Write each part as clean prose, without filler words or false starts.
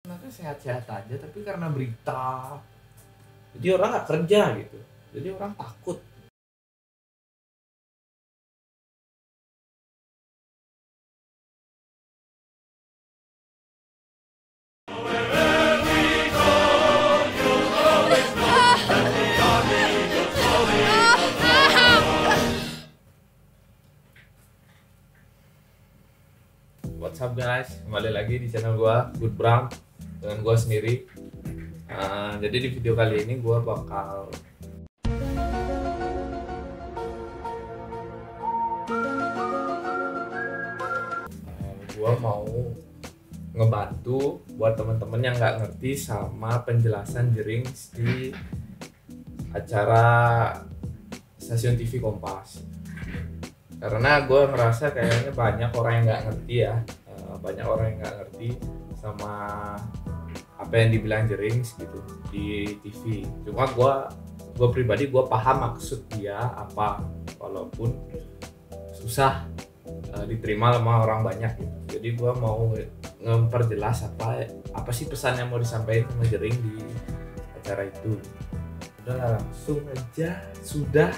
Sebenarnya sehat-sehat aja, tapi karena berita, jadi orang nggak kerja gitu. Jadi orang takut. What's up guys, kembali lagi di channel gua Good Bram dengan gua sendiri. Jadi di video kali ini gua bakal mau ngebantu buat temen-temen yang nggak ngerti sama penjelasan jering di acara stasiun TV Kompas. Karena gue ngerasa kayaknya banyak orang yang nggak ngerti ya, banyak orang yang nggak ngerti sama apa yang dibilang Jerings gitu di TV. Cuma gue pribadi gue paham maksud dia apa, walaupun susah diterima sama orang banyak gitu. Jadi gue mau memperjelas apa sih pesan yang mau disampaikan sama Jering di acara itu. Udah langsung aja, sudah.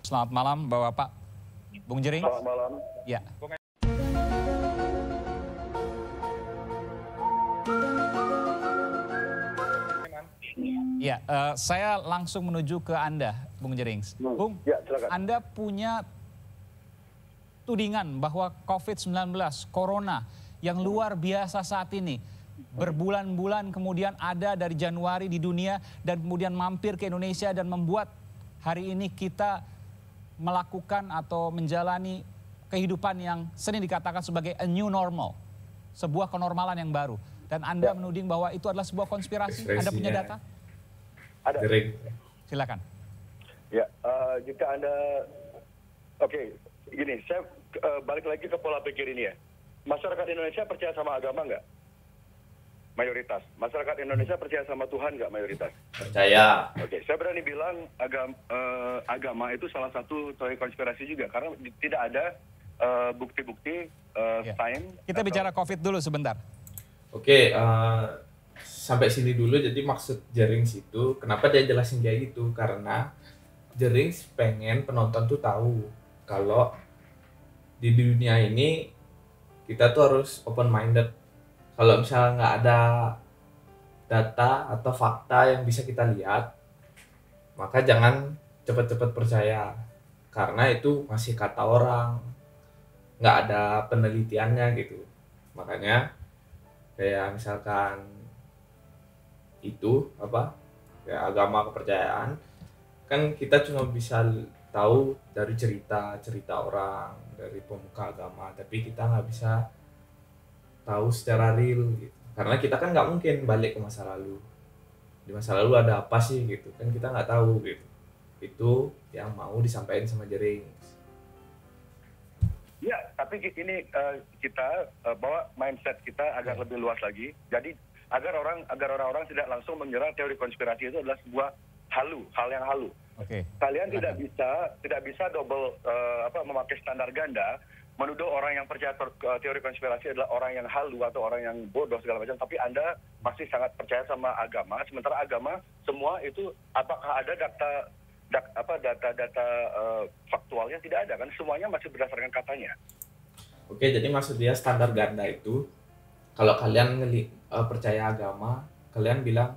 Selamat malam Bapak Bung Jering. Selamat malam. Ya. Ya, saya langsung menuju ke Anda, Bung Jering. Bung, Ya, silakan. Anda punya tudingan bahwa COVID-19, Corona yang luar biasa saat ini, berbulan-bulan kemudian ada dari Januari di dunia dan kemudian mampir ke Indonesia dan membuat hari ini kita melakukan atau menjalani kehidupan yang sering dikatakan sebagai a new normal, sebuah kenormalan yang baru. Dan Anda menuding bahwa itu adalah sebuah konspirasi. Anda punya data? Ada. Jering. Silakan. Ya, jika Anda, gini, saya balik lagi ke pola pikir ini ya. Masyarakat Indonesia percaya sama agama nggak? Mayoritas. Masyarakat Indonesia percaya sama Tuhan nggak mayoritas? Percaya. Oke, saya berani bilang agama itu salah satu teori konspirasi juga karena tidak ada bukti-bukti sains. Kita bicara COVID dulu sebentar. Oke, sampai sini dulu. Jadi maksud Jerings itu kenapa dia jelasin kayak gitu, karena Jerings pengen penonton tuh tahu kalau di dunia ini kita tuh harus open minded. Kalau misalnya nggak ada data atau fakta yang bisa kita lihat, maka jangan cepat-cepat percaya, karena itu masih kata orang, nggak ada penelitiannya gitu. Makanya kayak misalkan itu kayak agama, kepercayaan, kan kita cuma bisa tahu dari cerita orang, dari pemuka agama, tapi kita nggak bisa tahu secara real gitu. Karena kita kan nggak mungkin balik ke masa lalu. Di masa lalu ada apa sih gitu kan, kita nggak tahu gitu. Itu yang mau disampaikan sama Jering. Ya, tapi ini kita bawa mindset kita agar lebih luas lagi. Jadi agar orang-orang tidak langsung mengira teori konspirasi itu adalah sebuah hal yang halu. Oke. Kalian tidak bisa double memakai standar ganda menuduh orang yang percaya teori konspirasi adalah orang yang halu atau orang yang bodoh segala macam, tapi Anda masih sangat percaya sama agama, sementara agama semua itu apakah ada data faktualnya? Tidak ada kan, semuanya masih berdasarkan katanya. Oke, jadi maksud dia standar ganda itu kalau kalian percaya agama, kalian bilang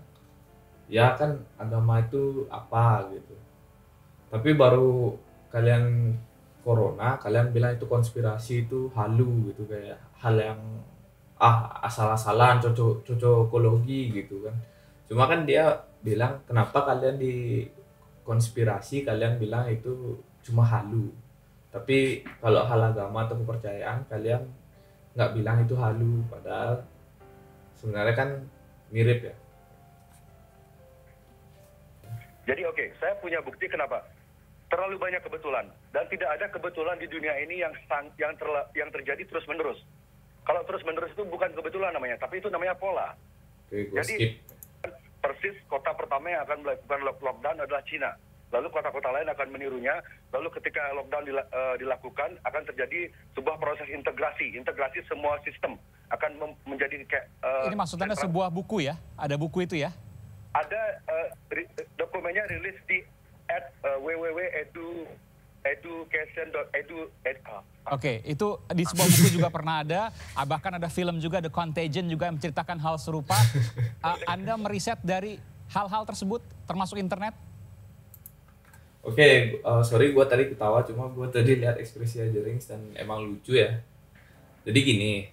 ya kan agama itu apa gitu. Tapi baru kalian corona, kalian bilang itu konspirasi, itu halu gitu, kayak hal yang asal-asalan, cocokologi gitu kan. Cuma kan dia bilang kenapa kalian di konspirasi kalian bilang itu cuma halu, tapi kalau hal agama atau kepercayaan kalian nggak bilang itu halu, padahal sebenarnya kan mirip ya. Jadi saya punya bukti kenapa terlalu banyak kebetulan, dan tidak ada kebetulan di dunia ini yang terjadi terus menerus. Kalau terus menerus itu bukan kebetulan namanya, tapi itu namanya pola. Oke, Jadi persis kota pertama yang akan melakukan lockdown adalah Cina. lalu kota-kota lain akan menirunya, lalu ketika lockdown dilakukan akan terjadi sebuah proses integrasi semua sistem akan menjadi kayak... Ini maksudnya sebuah buku ya? Ada buku itu ya? Ada dokumennya rilis di www.education.edu. Oke, itu di sebuah buku juga pernah ada, bahkan ada film juga, The Contagion juga yang menceritakan hal serupa. Anda meriset dari hal-hal tersebut, termasuk internet? Oke, sorry gue tadi ketawa, cuma gue tadi lihat ekspresi Jerings dan emang lucu ya. Jadi gini,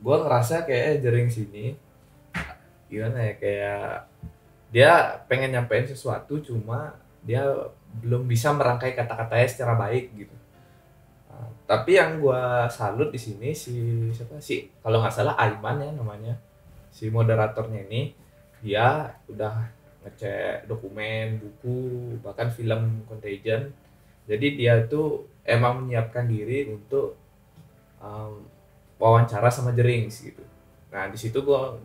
gue ngerasa kayak Jerings ini, gimana ya, kayak dia pengen nyampein sesuatu, cuma dia belum bisa merangkai kata-katanya secara baik gitu. Tapi yang gue salut di sini siapa sih? Kalau nggak salah Aiman ya namanya, si moderatornya ini, dia udah ngecek dokumen, buku, bahkan film Contagion. Jadi dia tuh emang menyiapkan diri untuk wawancara sama Jerings gitu. Nah di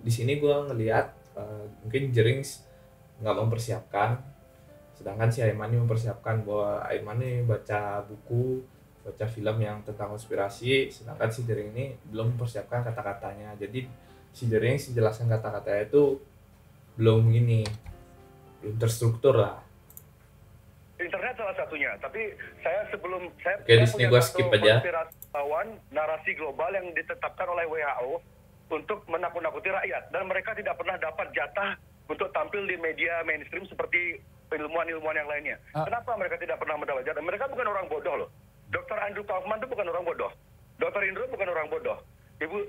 sini gue ngelihat mungkin Jerings nggak mempersiapkan, sedangkan si Aiman ini mempersiapkan. Bahwa Aiman ini baca buku, baca film yang tentang konspirasi, sedangkan si Jerings ini belum mempersiapkan kata-katanya. Jadi si Jerings menjelaskan kata-katanya itu belum terstruktur lah. Internet salah satunya, tapi saya Oke, di sini gua skip aja. Lawan narasi global yang ditetapkan oleh WHO untuk menakut-nakuti rakyat, dan mereka tidak pernah dapat jatah untuk tampil di media mainstream seperti ilmuwan-ilmuwan yang lainnya. Kenapa mereka tidak pernah mendapat jatah? Mereka bukan orang bodoh loh. Dr. Andrew Kaufman itu bukan orang bodoh. Dr. Indro bukan orang bodoh. Ibu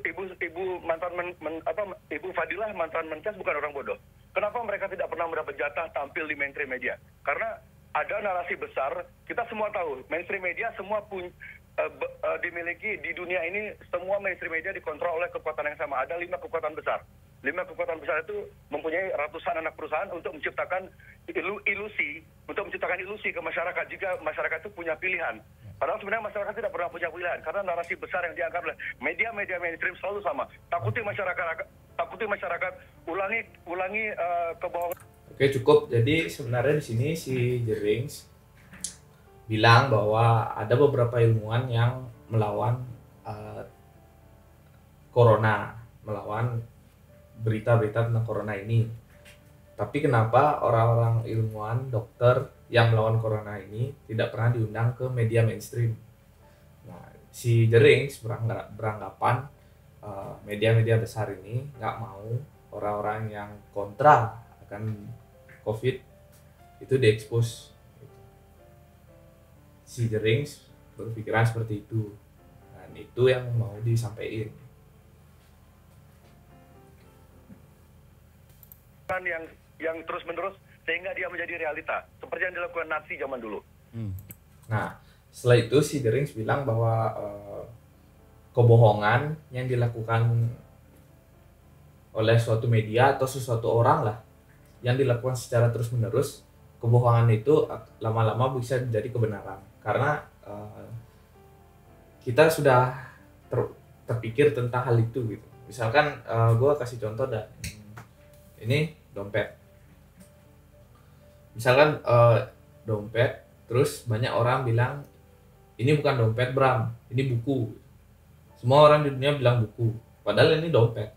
Fadilah mantan Menkes bukan orang bodoh. Kenapa mereka tidak pernah mendapat jatah tampil di mainstream media? Karena ada narasi besar, kita semua tahu, mainstream media semua dimiliki di dunia ini, semua mainstream media dikontrol oleh kekuatan yang sama. Ada 5 kekuatan besar. 5 kekuatan besar itu mempunyai ratusan anak perusahaan untuk menciptakan ilusi ke masyarakat jika masyarakat itu punya pilihan. Padahal sebenarnya masyarakat tidak pernah punya pilihan, karena narasi besar yang dianggap oleh media-media mainstream selalu sama. Takuti masyarakat, ulangi kebohongan. Oke, cukup. Jadi sebenarnya di sini si Jerings bilang bahwa ada beberapa ilmuwan yang melawan corona, melawan berita-berita tentang corona ini. Tapi kenapa orang-orang ilmuwan, dokter yang melawan corona ini tidak pernah diundang ke media mainstream? Nah, si Jerings beranggapan media-media besar ini nggak mau orang-orang yang kontra akan COVID itu diekspos. Si Jerings berpikiran seperti itu, dan itu yang mau disampaikan. Yang terus-menerus sehingga dia menjadi realita, seperti yang dilakukan Nazi zaman dulu. Nah, setelah itu si Jerings bilang bahwa kebohongan yang dilakukan oleh suatu media atau sesuatu orang lah, yang dilakukan secara terus-menerus, kebohongan itu lama-lama bisa menjadi kebenaran. Karena kita sudah terpikir tentang hal itu gitu. Misalkan gue kasih contoh dah, ini dompet. Misalkan dompet, terus banyak orang bilang ini bukan dompet Bram, ini buku. Semua orang di dunia bilang buku, padahal ini dompet.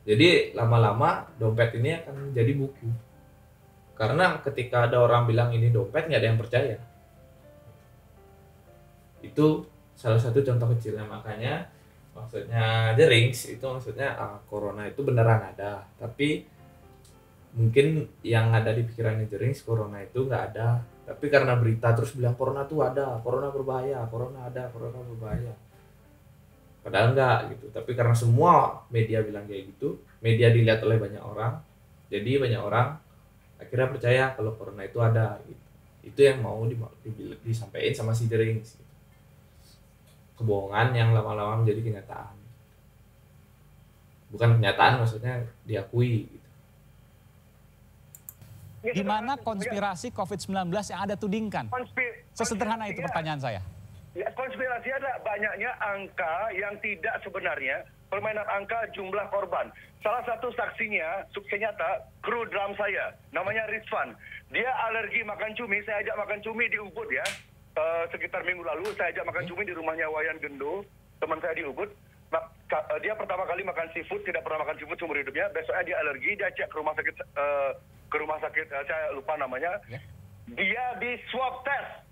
Jadi lama-lama dompet ini akan jadi buku. Karena ketika ada orang bilang ini dompet, nggak ada yang percaya. Itu salah satu contoh kecilnya. Makanya maksudnya Jerings itu maksudnya corona itu beneran ada. Tapi mungkin yang ada di pikirannya Jerings, corona itu nggak ada. Tapi karena berita terus bilang corona tuh ada, corona berbahaya, corona ada, corona berbahaya. Padahal enggak gitu. Tapi karena semua media bilang kayak gitu, media dilihat oleh banyak orang, jadi banyak orang akhirnya percaya kalau corona itu ada gitu. Itu yang mau disampaikan sama si Jerings gitu. Kebohongan yang lama-lama menjadi kenyataan. Bukan kenyataan, maksudnya diakui gitu. Di mana konspirasi COVID-19 yang Anda tudingkan? Sesederhana itu pertanyaan saya. Ya, konspirasi ada banyaknya angka yang tidak sebenarnya permainan angka jumlah korban. Salah satu saksinya, sukses nyata, kru drum saya, namanya Rizvan. Dia alergi makan cumi, saya ajak makan cumi di Ubud ya. Sekitar minggu lalu saya ajak makan cumi di rumahnya Wayan Gendo, teman saya di Ubud. Dia pertama kali makan seafood, tidak pernah makan seafood seumur hidupnya. Besoknya dia alergi, dia cek ke rumah sakit, saya lupa namanya. Dia di swab test.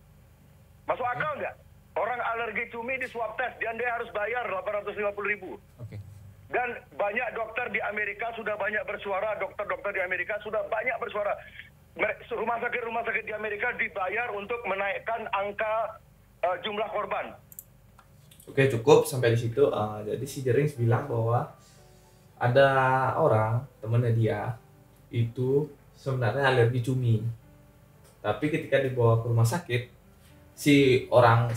Masuk akal nggak? Orang alergi cumi di swab test, dan dia harus bayar 850.000. Oke. Dan banyak dokter di Amerika sudah banyak bersuara, dokter-dokter di Amerika sudah banyak bersuara. Rumah sakit di Amerika dibayar untuk menaikkan angka jumlah korban. Oke, cukup sampai di situ. Jadi si Jerings bilang bahwa ada orang temennya dia itu sebenarnya alergi cumi. Tapi ketika dibawa ke rumah sakit, si orang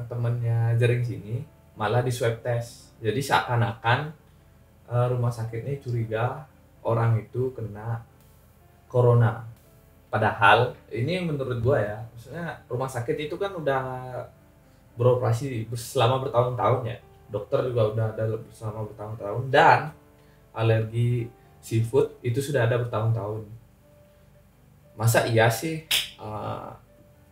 temennya Jerings ini malah di swab test. Jadi seakan-akan rumah sakitnya curiga orang itu kena corona. Padahal ini menurut gua ya, maksudnya rumah sakit itu kan udah beroperasi selama bertahun-tahun ya. Dokter juga udah ada selama bertahun-tahun, dan alergi seafood itu sudah ada bertahun-tahun. Masa iya sih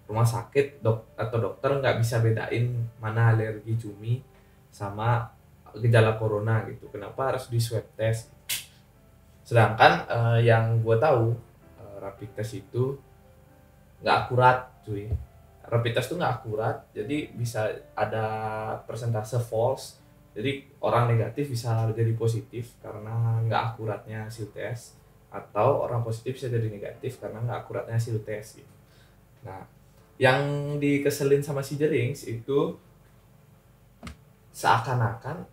rumah sakit atau dokter nggak bisa bedain mana alergi cumi sama gejala corona gitu? Kenapa harus di swab test? Sedangkan yang gue tahu rapid test itu nggak akurat, cuy. Rapid test itu nggak akurat, jadi bisa ada persentase false. Jadi orang negatif bisa jadi positif karena nggak akuratnya hasil tes, atau orang positif bisa jadi negatif karena nggak akuratnya hasil tes gitu. Nah, yang dikeselin sama si Jerings itu seakan-akan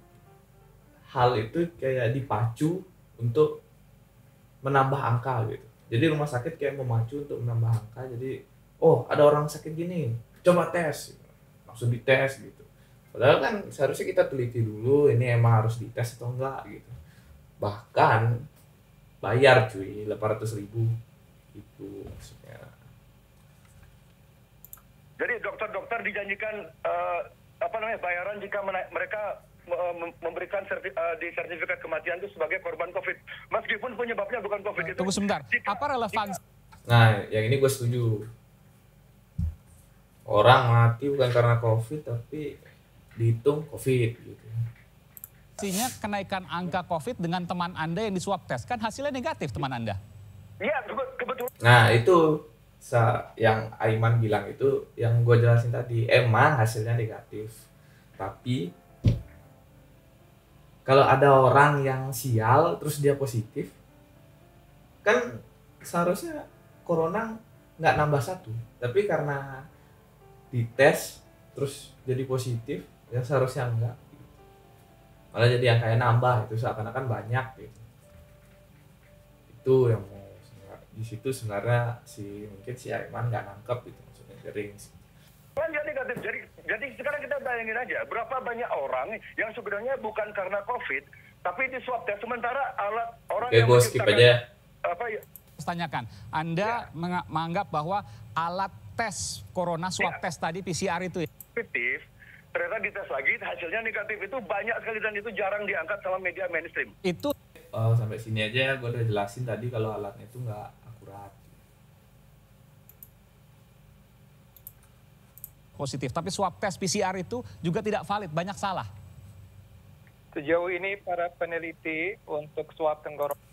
hal itu kayak dipacu untuk menambah angka gitu. Jadi rumah sakit kayak memacu untuk menambah angka. Jadi, oh ada orang sakit gini, coba tes, langsung dites gitu. Padahal kan seharusnya kita teliti dulu ini emang harus dites atau enggak gitu. Bahkan bayar cuy 800.000 itu maksudnya. Jadi dokter-dokter dijanjikan bayaran jika mereka memberikan di sertifikat kematian itu sebagai korban COVID, meskipun penyebabnya bukan COVID itu. Tunggu sebentar, apa relevansi? Nah, yang ini gue setuju. Orang mati bukan karena COVID, tapi dihitung COVID gitu. Artinya kenaikan angka COVID dengan teman Anda yang di swab test, kan hasilnya negatif teman Anda? Iya, kebetulan. Nah, itu yang Aiman bilang itu, yang gue jelasin tadi, emang hasilnya negatif. Tapi kalau ada orang yang sial terus dia positif, kan seharusnya corona nggak nambah satu, tapi karena dites terus jadi positif, yang seharusnya enggak, malah jadi yang kayak nambah, itu seakan-akan banyak gitu. Itu yang mau di situ sebenarnya mungkin si Aiman nggak nangkep gitu, maksudnya Jerings. Kan jadi negatif. Jadi sekarang kita bayangin aja berapa banyak orang yang sebenarnya bukan karena COVID, tapi di swab test, sementara alat orang yang gue skip aja. Tanyakan, Anda menganggap bahwa alat tes corona swab test tadi PCR itu positif, ternyata dites lagi hasilnya negatif, itu banyak sekali dan itu jarang diangkat sama media mainstream. Itu sampai sini aja gue udah jelasin tadi kalau alatnya itu nggak akurat. positif, tapi swab tes PCR itu juga tidak valid, banyak salah. Sejauh ini para peneliti untuk swab tenggorokan.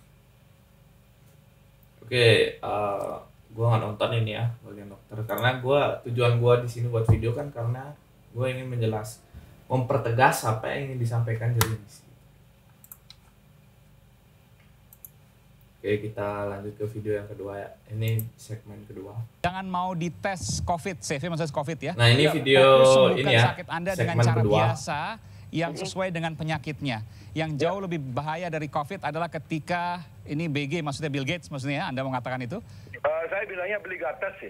Oke, gue nggak nonton ini ya bagian dokter, karena tujuan gue di sini buat video kan karena gue ingin mempertegas apa yang ingin disampaikan Jerings. Oke, kita lanjut ke video yang kedua ya. Ini segmen kedua. Jangan mau dites COVID, CV maksudnya COVID ya. Nah ini video ini ya, sakit Anda dengan cara biasa yang sesuai dengan penyakitnya. Yang jauh lebih bahaya dari COVID adalah ketika ini BG, maksudnya Bill Gates maksudnya ya, Anda mengatakan itu? Saya bilangnya beli gatas sih.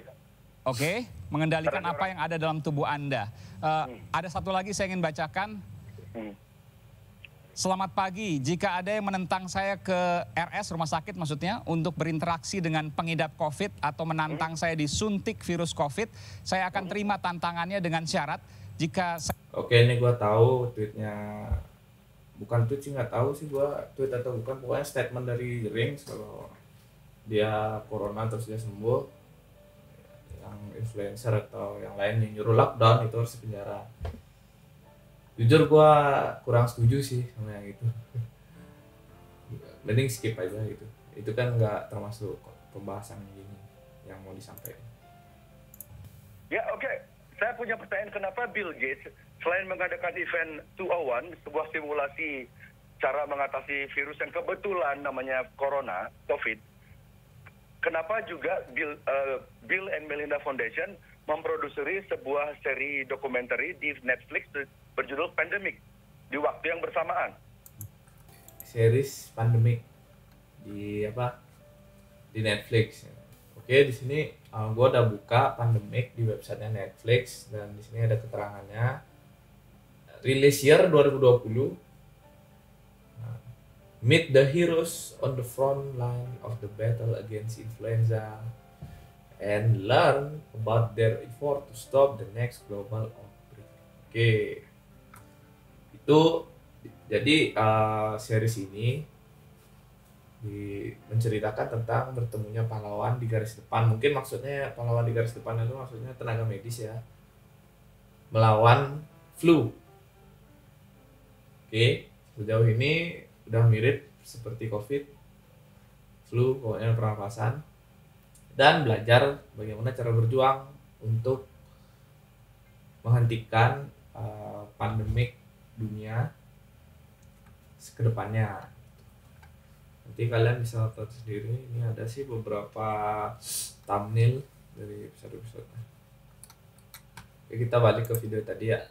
Oke, mengendalikan apa yang ada dalam tubuh Anda. Ada satu lagi saya ingin bacakan. Selamat pagi, jika ada yang menentang saya ke RS, rumah sakit maksudnya, untuk berinteraksi dengan pengidap COVID atau menantang saya disuntik virus COVID, saya akan terima tantangannya dengan syarat jika saya... Oke, ini gue tahu tweetnya bukan tweet sih, nggak tahu sih gua tweet atau bukan, pokoknya statement dari Rings kalau dia corona terus dia sembuh, yang influencer atau yang lain yang nyuruh lockdown itu harus dipenjara. Jujur gua kurang setuju sih sama yang itu. Mending skip aja gitu, itu kan nggak termasuk pembahasan ini yang mau disampaikan. Ya, oke. Saya punya pertanyaan, kenapa Bill Gates selain mengadakan event 201, sebuah simulasi cara mengatasi virus yang kebetulan namanya corona, COVID, kenapa juga Bill and Melinda Foundation memproduksi sebuah seri dokumenter di Netflix berjudul Pandemic di waktu yang bersamaan? Series Pandemic di di Netflix. Oke, di sini gue udah buka Pandemic di websitenya Netflix, dan di sini ada keterangannya. Release year 2020. Meet the heroes on the front line of the battle against influenza and learn about their effort to stop the next global outbreak. Oke. Itu jadi series ini menceritakan tentang bertemunya pahlawan di garis depan. Mungkin maksudnya pahlawan di garis depan itu maksudnya tenaga medis ya, melawan flu. Oke, sejauh ini udah mirip seperti COVID, flu, pokoknya pernapasan, dan belajar bagaimana cara berjuang untuk menghentikan pandemik dunia ke depannya. Nanti kalian bisa nonton sendiri. Ini ada sih beberapa thumbnail dari episode-episode. Oke, kita balik ke video tadi ya.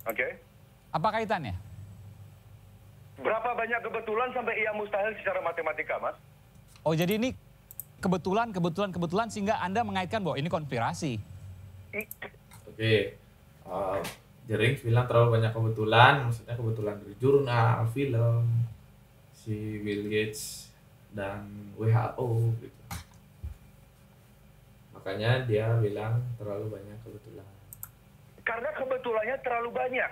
Oke. Apa kaitannya? Berapa banyak kebetulan sampai ia mustahil secara matematika, Mas? Oh, jadi ini kebetulan sehingga Anda mengaitkan bahwa ini konspirasi. Oke. Jerings bilang terlalu banyak kebetulan, maksudnya kebetulan dari jurnal, film, si Bill Gates dan WHO gitu. Makanya dia bilang terlalu banyak kebetulan. Karena kebetulannya terlalu banyak.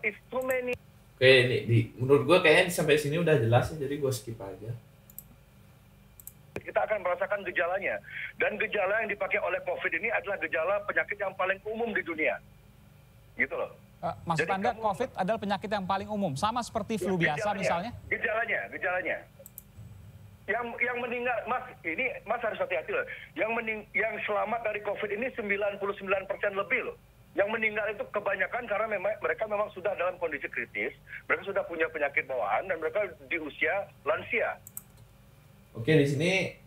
Is too many. Oke, ini menurut gue kayaknya sampai sini udah jelas ya, jadi gue skip aja. Kita akan merasakan gejalanya. Dan gejala yang dipakai oleh COVID ini adalah gejala penyakit yang paling umum di dunia. Gitu loh. Maksud Jadi Anda COVID adalah penyakit yang paling umum, sama seperti flu biasa misalnya? Gejalanya. Yang meninggal, Mas, ini Mas harus hati-hati loh. Yang selamat dari COVID ini 99% lebih loh. Yang meninggal itu kebanyakan karena mereka memang sudah dalam kondisi kritis, mereka sudah punya penyakit bawaan dan mereka di usia lansia. Oke, di sini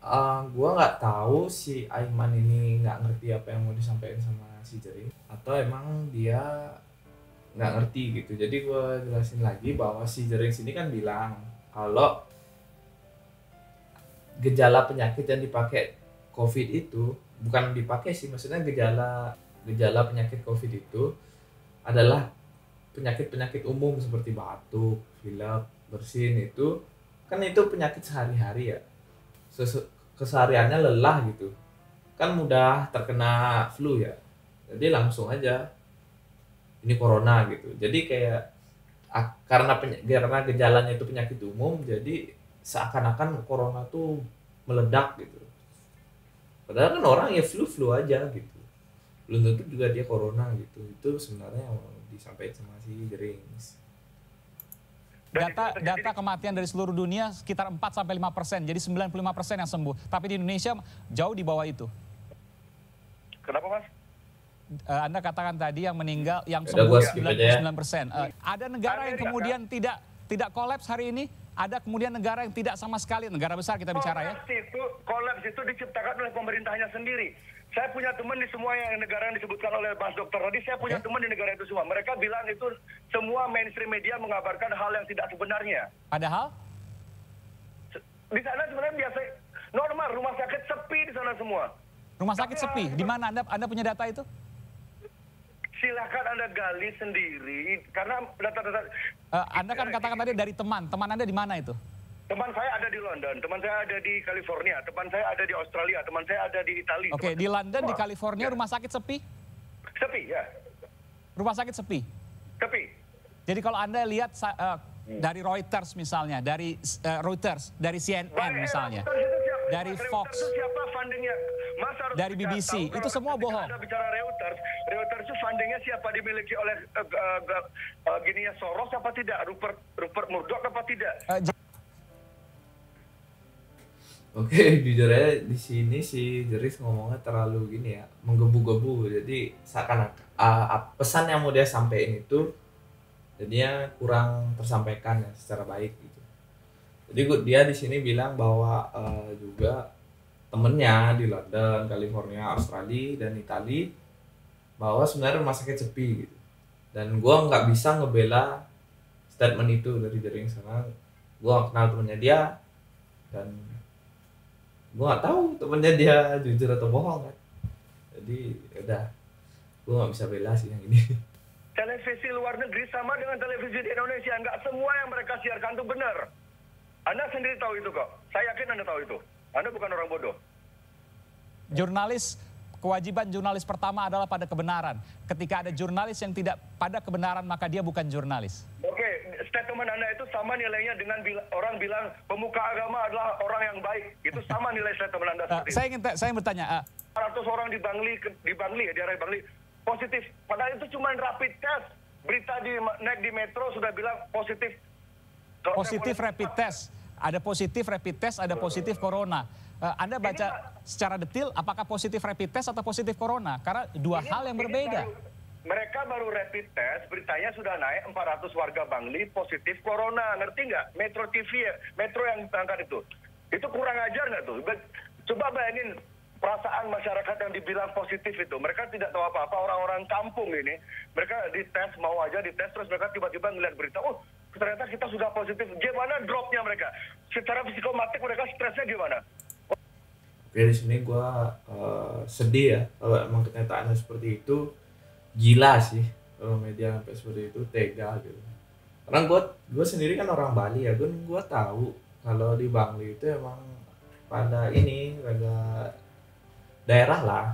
gua nggak tahu si Aiman ini nggak ngerti apa yang mau disampaikan sama si Jering, atau emang dia nggak ngerti gitu. Jadi gua jelasin lagi bahwa si Jering sini kan bilang kalau gejala penyakit yang dipakai COVID itu bukan dipakai sih, maksudnya gejala penyakit COVID itu adalah penyakit-penyakit umum seperti batuk, pilek, bersin, itu kan itu penyakit sehari-hari ya. Kesehariannya lelah gitu, kan mudah terkena flu ya, jadi langsung aja ini corona gitu. Jadi kayak karena gejalanya itu penyakit umum, jadi seakan-akan corona tuh meledak gitu. Padahal kan orang ya flu aja gitu, belum tentu juga dia corona gitu. Itu sebenarnya yang disampaikan sama si Jerings. Data kematian dari seluruh dunia sekitar 4-5%, jadi 95% yang sembuh. Tapi di Indonesia jauh di bawah itu. Kenapa, Mas? Anda katakan tadi yang meninggal, yang sembuh 99%. Ada negara yang kemudian tidak kolaps hari ini? Ada kemudian negara yang tidak sama sekali, negara besar kita bicara ya? Kolaps itu diciptakan oleh pemerintahnya sendiri. Saya punya teman di semua yang negara yang disebutkan oleh Mas Dokter tadi, saya punya teman di negara itu semua. Mereka bilang itu semua mainstream media mengabarkan hal yang tidak sebenarnya. Padahal? Di sana sebenarnya biasa, normal, rumah sakit sepi di sana semua. Rumah sakit sepi? Di mana Anda punya data itu? Silahkan Anda gali sendiri, karena data-data... Anda kan katakan tadi dari teman Anda di mana itu? Teman saya ada di London, teman saya ada di California, teman saya ada di Australia, teman saya ada di Italia. Oke, di London, di California rumah sakit sepi? Sepi, ya. Rumah sakit sepi? Sepi. Jadi kalau Anda lihat dari Reuters misalnya, dari Reuters, dari CNN misalnya, dari Fox, dari BBC, itu semua bohong. Anda bicara Reuters, Reuters itu fundingnya siapa, dimiliki oleh gininya Soros apa tidak, Rupert Murdoch apa tidak? Oke, jujur aja di sini si Jeris ngomongnya terlalu gini ya, menggebu-gebu. Jadi seakan pesan yang mau dia sampaikan itu jadinya kurang tersampaikan ya secara baik gitu. Jadi dia di sini bilang bahwa juga temennya di London, California, Australia dan Italia bahwa sebenarnya rumah sakit sepi gitu. Dan gua nggak bisa ngebela statement itu dari Jering karena gua kenal temennya dia dan gue gak tahu temennya dia jujur atau bohong kan. Jadi udah gue gak bisa bela sih yang ini. Televisi luar negeri sama dengan televisi di Indonesia, nggak semua yang mereka siarkan itu benar. Anda sendiri tahu itu kok, saya yakin Anda tahu itu. Anda bukan orang bodoh. Jurnalis, kewajiban jurnalis pertama adalah pada kebenaran. Ketika ada jurnalis yang tidak pada kebenaran, maka dia bukan jurnalis. Oke, statement Anda itu sama nilainya dengan orang bilang pemuka agama adalah orang yang baik. Itu sama nilai statement Anda seperti itu. Saya ingin bertanya. 400 orang di Bangli ya, di area Bangli positif. Padahal itu cuma rapid test. Berita naik di metro sudah bilang positif. Positif rapid test. Ada positif rapid test, ada positif corona. Anda baca secara detail apakah positif rapid test atau positif corona? Karena dua hal yang berbeda. Mereka baru rapid test, beritanya sudah naik 400 warga Bangli positif corona. Ngerti nggak? Metro TV ya, Metro yang angkat itu. Itu kurang ajar nggak tuh? Coba bayangin perasaan masyarakat yang dibilang positif itu. Mereka tidak tahu apa-apa, orang-orang kampung ini. Mereka dites, mau aja dites, terus mereka tiba-tiba ngeliat berita, oh ternyata kita sudah positif. Gimana dropnya mereka? Secara psikomatik mereka stresnya gimana? Oke, di sini gue sedih ya kalau emang kenyataannya seperti itu. Gila sih kalau media sampai seperti itu, tega gitu. Karena gue sendiri kan orang Bali ya, gue tahu kalau di Bangli itu emang pada daerah lah,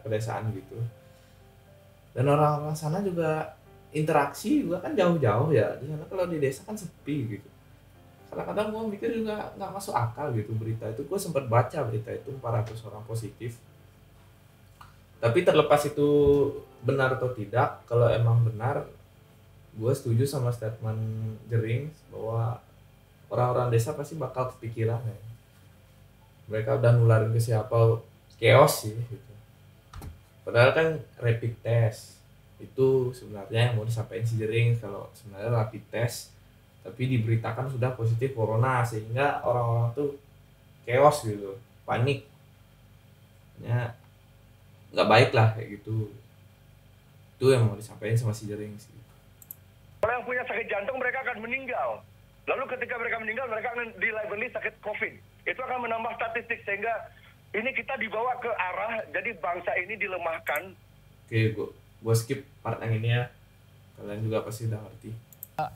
pedesaan gitu. Dan orang-orang sana juga interaksi juga kan jauh-jauh ya. Di sana kalau di desa kan sepi gitu. Kadang-kadang gue mikir juga nggak masuk akal gitu berita itu. Gue sempat baca berita itu 400 orang positif. Tapi terlepas itu benar atau tidak, kalau emang benar, gue setuju sama statement Jering bahwa orang-orang desa pasti bakal kepikiran ya. Mereka udah nularin ke siapa, chaos sih gitu. Padahal kan rapid test itu sebenarnya yang mau disampaikan si Jering, kalau sebenarnya rapid test tapi diberitakan sudah positif corona, sehingga orang-orang tuh chaos gitu, panik. Ya nggak baik lah kayak gitu. Itu yang mau disampaikan sama si Jering sih. Kalau yang punya sakit jantung mereka akan meninggal. Lalu ketika mereka meninggal, mereka akan dilabeli sakit COVID. Itu akan menambah statistik, sehingga ini kita dibawa ke arah jadi bangsa ini dilemahkan. Oke, gue skip part yang ini ya. Kalian juga pasti udah ngerti.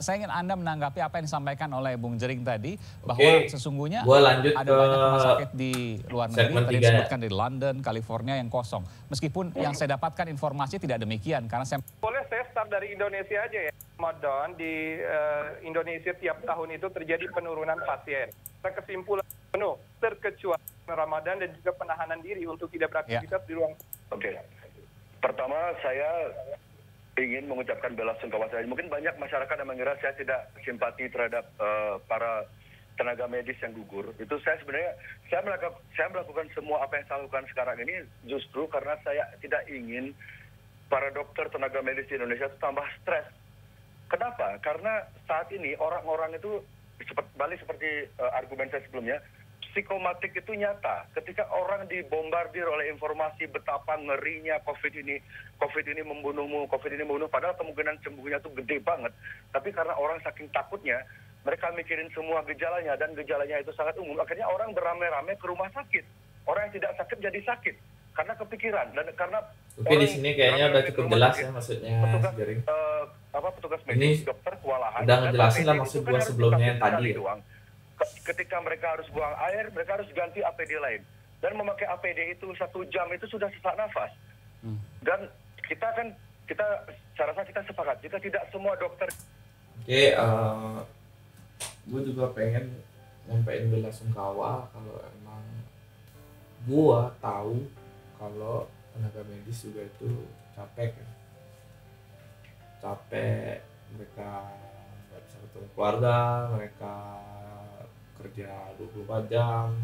Saya ingin Anda menanggapi apa yang disampaikan oleh Bung Jering tadi, bahwa sesungguhnya ada banyak rumah sakit di luar negeri, tadi disebutkan di London, California yang kosong. Meskipun yang saya dapatkan informasi tidak demikian, karena saya... Boleh saya start dari Indonesia aja ya. Ramadan di Indonesia tiap tahun itu terjadi penurunan pasien. Kesimpulan penuh, terkecuali Ramadan dan juga penahanan diri untuk tidak beraktivitas di ruang. Oke. Pertama saya ingin mengucapkan bela sungkawa saya. Mungkin banyak masyarakat yang mengira saya tidak simpati terhadap para tenaga medis yang gugur. Itu saya sebenarnya saya melakukan semua apa yang saya lakukan sekarang ini justru karena saya tidak ingin para dokter tenaga medis di Indonesia itu tambah stres. Kenapa? Karena saat ini orang-orang itu balik seperti argumen saya sebelumnya, psikomatik itu nyata. Ketika orang dibombardir oleh informasi betapa ngerinya COVID ini membunuhmu, COVID ini membunuh, padahal kemungkinan sembuhnya itu gede banget. Tapi karena orang saking takutnya, mereka mikirin semua gejalanya, dan gejalanya itu sangat umum. Akhirnya orang beramai-ramai ke rumah sakit. Orang yang tidak sakit jadi sakit karena kepikiran dan karena. Oke, di sini kayaknya udah cukup jelas ya maksudnya. Petugas medis, dokter kewalahan. Udah ngejelasin lah maksud gua sebelumnya yang tadi. Ketika mereka harus buang air, mereka harus ganti APD lain. Dan memakai APD itu 1 jam itu sudah sesak nafas. Dan kita kan saya rasa kita sepakat jika tidak semua dokter. Oke, gue juga pengen nyampein bela sungkawa kalau emang gue tahu kalau tenaga medis juga itu capek ya. Capek, mereka nggak bisa ketemu keluarga, mereka kerja 24 jam,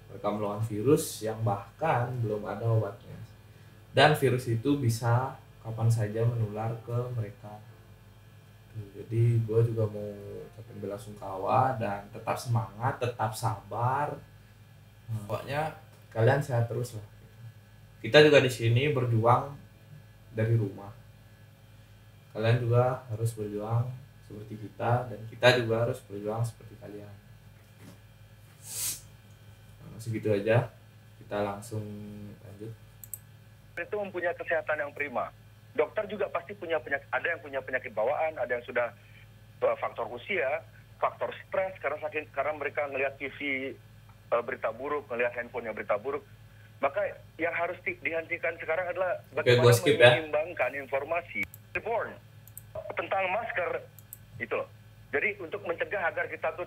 mereka melawan virus yang bahkan belum ada obatnya, dan virus itu bisa kapan saja menular ke mereka. Jadi gue juga mau ucapin bela sungkawa dan tetap semangat, tetap sabar. Pokoknya kalian sehat terus lah. Kita juga di sini berjuang dari rumah. Kalian juga harus berjuang seperti kita, dan kita juga harus berjuang seperti kalian. Segitu aja. Kita langsung lanjut. Itu mempunyai kesehatan yang prima. Dokter juga pasti punya penyakit, ada yang punya penyakit bawaan, ada yang sudah faktor usia, faktor stres karena mereka ngelihat TV berita buruk, ngelihat handphonenya berita buruk. Maka yang harus dihentikan sekarang adalah bagaimana menyeimbangkan informasi airborne tentang masker itu loh. Jadi untuk mencegah agar kita tuh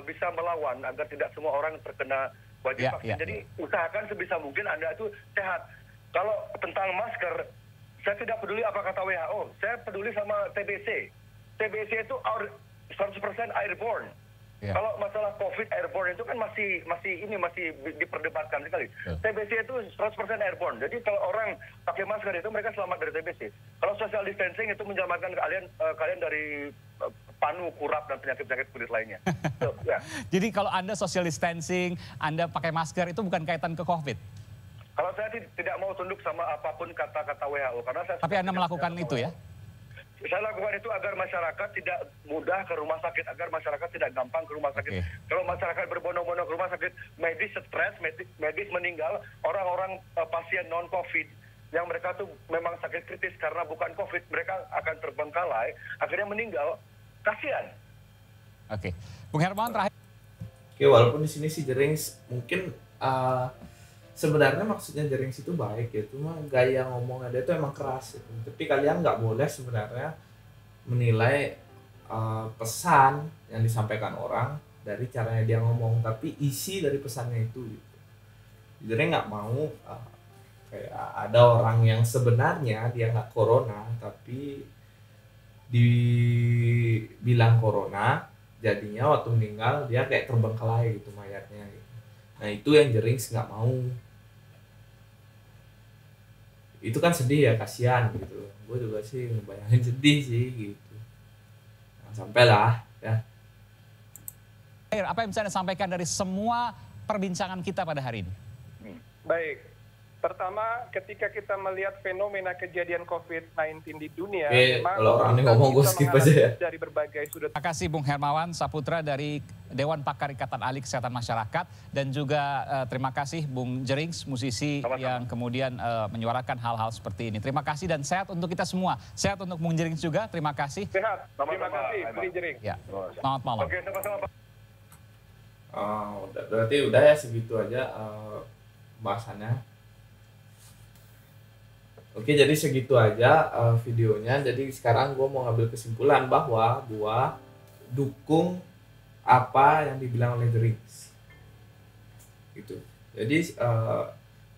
bisa melawan agar tidak semua orang terkena wajib vaksin. Jadi usahakan sebisa mungkin Anda itu sehat. Kalau tentang masker, saya tidak peduli apa kata WHO. Saya peduli sama TBC. TBC itu 100% airborne. Yeah. Kalau masalah COVID airborne itu kan masih diperdebatkan sekali. TBC itu 100% airborne. Jadi kalau orang pakai masker itu mereka selamat dari TBC. Kalau social distancing itu menyelamatkan kalian dari panu, kurap dan penyakit-penyakit kulit lainnya. So, yeah. Jadi kalau Anda social distancing, Anda pakai masker itu bukan kaitan ke COVID? Kalau saya tidak mau tunduk sama apapun kata-kata WHO, karena saya. Tapi Anda melakukan itu ya? Saya lakukan itu agar masyarakat tidak mudah ke rumah sakit, agar masyarakat tidak gampang ke rumah sakit. Kalau masyarakat berbondong-bondong ke rumah sakit, medis stres, medis meninggal, orang-orang pasien non-COVID yang mereka tuh memang sakit kritis karena bukan COVID, mereka akan terbengkalai, akhirnya meninggal. Kasihan. Oke, Bung Hermawan terakhir. Oke, walaupun di sini si Jerings mungkin sebenarnya maksudnya Jerings itu baik ya, cuma gaya ngomongnya dia itu emang keras gitu. Tapi kalian nggak boleh sebenarnya menilai pesan yang disampaikan orang dari caranya dia ngomong, tapi isi dari pesannya itu gitu. Jadi nggak mau kayak ada orang yang sebenarnya dia nggak corona tapi dibilang corona, jadinya waktu meninggal dia kayak terbengkalai gitu mayatnya gitu. Nah itu yang Jerings nggak mau. Itu kan sedih ya, kasihan gitu. Gue juga sih ngebayangin sedih sih gitu. Nah, sampailah ya. Apa yang bisa Anda sampaikan dari semua perbincangan kita pada hari ini? Baik. Pertama, ketika kita melihat fenomena kejadian COVID-19 di dunia, memang kalau orang ini ngomong gue skip aja ya. Dari berbagai sudut. Terima kasih Bung Hermawan Saputra dari Dewan Pakar Ikatan Ahli Kesehatan Masyarakat, dan juga terima kasih Bung Jerings, musisi yang kemudian menyuarakan hal-hal seperti ini. Terima kasih dan sehat untuk kita semua. Sehat untuk Bung Jerings juga. Terima kasih. Sehat. Terima kasih Bung Jerings. Ya. Selamat malam. Oke, sama-sama. Berarti udah ya, segitu aja bahasannya. Oke, jadi segitu aja videonya. Jadi sekarang gue mau ngambil kesimpulan bahwa gue dukung apa yang dibilang oleh Jerings. Gitu. Jadi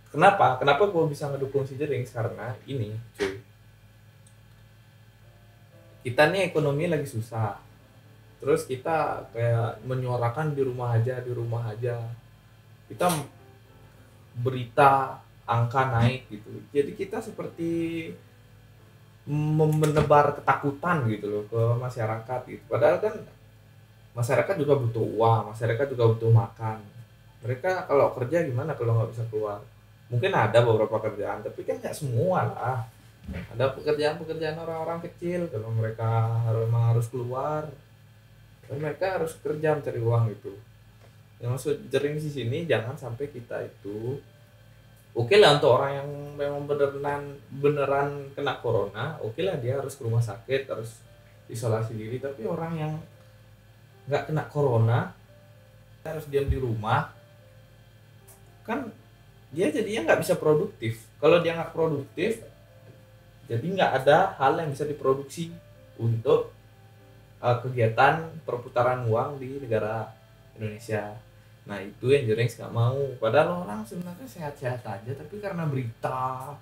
kenapa gue bisa ngedukung si Jerings? Karena ini, cuy. Kita nih ekonomi lagi susah. Terus kita kayak menyuarakan di rumah aja. Kita berita angka naik gitu. Jadi kita seperti menebar ketakutan gitu loh ke masyarakat gitu. Padahal kan masyarakat juga butuh uang, masyarakat juga butuh makan. Mereka kalau kerja gimana kalau nggak bisa keluar? Mungkin ada beberapa kerjaan, tapi kan nggak semua lah. Ada pekerjaan orang-orang kecil kalau mereka harus keluar. Dan mereka harus kerja mencari uang gitu. Yang maksud Jerings di sini jangan sampai kita itu oke lah untuk orang yang memang beneran kena corona, oke lah dia harus ke rumah sakit, harus isolasi diri. Tapi orang yang nggak kena corona harus diam di rumah, kan dia jadinya nggak bisa produktif. Kalau dia nggak produktif, Jadi nggak ada hal yang bisa diproduksi untuk kegiatan perputaran uang di negara Indonesia. Nah itu yang Jerings nggak mau. Padahal orang sebenarnya sehat-sehat aja, tapi karena berita,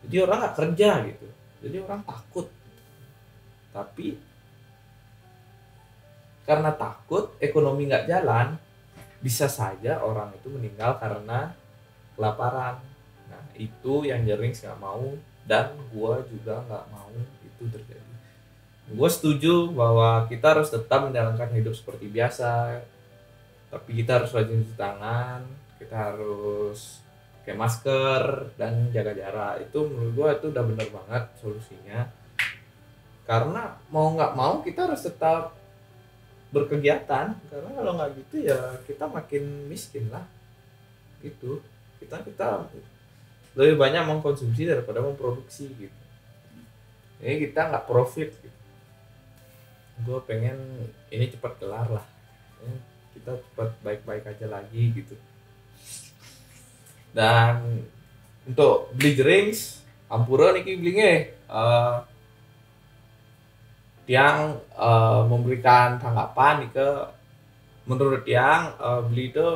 jadi orang nggak kerja gitu. Jadi orang takut. Tapi karena takut, ekonomi nggak jalan, bisa saja orang itu meninggal karena kelaparan. Nah itu yang Jerings nggak mau, dan gua juga nggak mau itu terjadi. Gue setuju bahwa kita harus tetap menjalankan hidup seperti biasa, tapi kita harus rajin cuci tangan, kita harus pakai masker dan jaga jarak. Itu menurut gue itu udah bener banget solusinya. Karena mau nggak mau kita harus tetap berkegiatan, karena kalau nggak gitu ya kita makin miskin lah. Gitu. Kita lebih banyak mengkonsumsi daripada memproduksi gitu. Ini kita nggak profit gitu. Gue pengen ini cepat kelar lah, kita cepat baik-baik aja lagi gitu. Dan untuk beli Jerings ampura niki belinya tiang memberikan tanggapan nih ke menurut tiang beli itu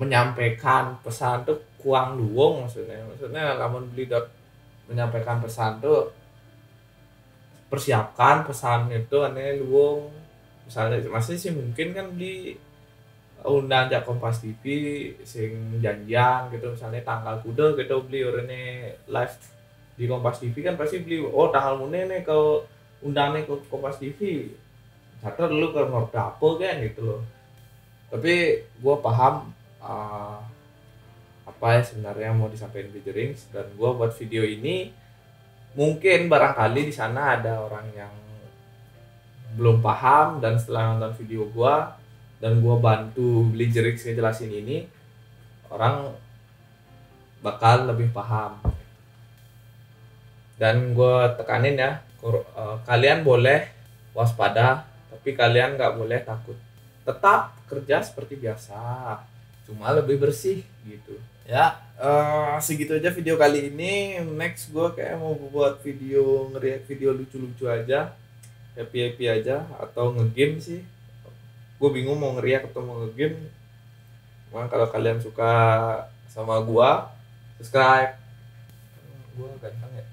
menyampaikan pesan tuh kurang luwung, maksudnya lamun beli menyampaikan pesan tuh persiapkan pesan itu aneh luwung. Misalnya masih sih mungkin kan di undang jak Kompas TV sing janjian gitu, misalnya tanggal kuda gitu beli orangnya live di Kompas TV kan pasti beli tanggal mana nih ke undangnya ke Kompas TV catat dulu ke nomor berapa kan gitu loh. Tapi gue paham apa ya sebenarnya mau disampaikan di Jerings, dan gue buat video ini mungkin barangkali di sana ada orang yang belum paham, dan setelah nonton video gua dan gua bantu beli Jerings ngejelasin ini, orang bakal lebih paham. Dan gua tekanin ya, kalian boleh waspada, tapi kalian nggak boleh takut. Tetap kerja seperti biasa, cuma lebih bersih gitu. Ya, segitu aja video kali ini. Next gue kayak mau buat video nge-react video lucu-lucu aja, happy aja, atau ngegame sih. Gue bingung mau nge-react atau mau ngegame. Cuman kalau kalian suka sama gue, subscribe. Gue ganteng ya.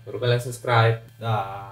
Baru kalian subscribe. Dah.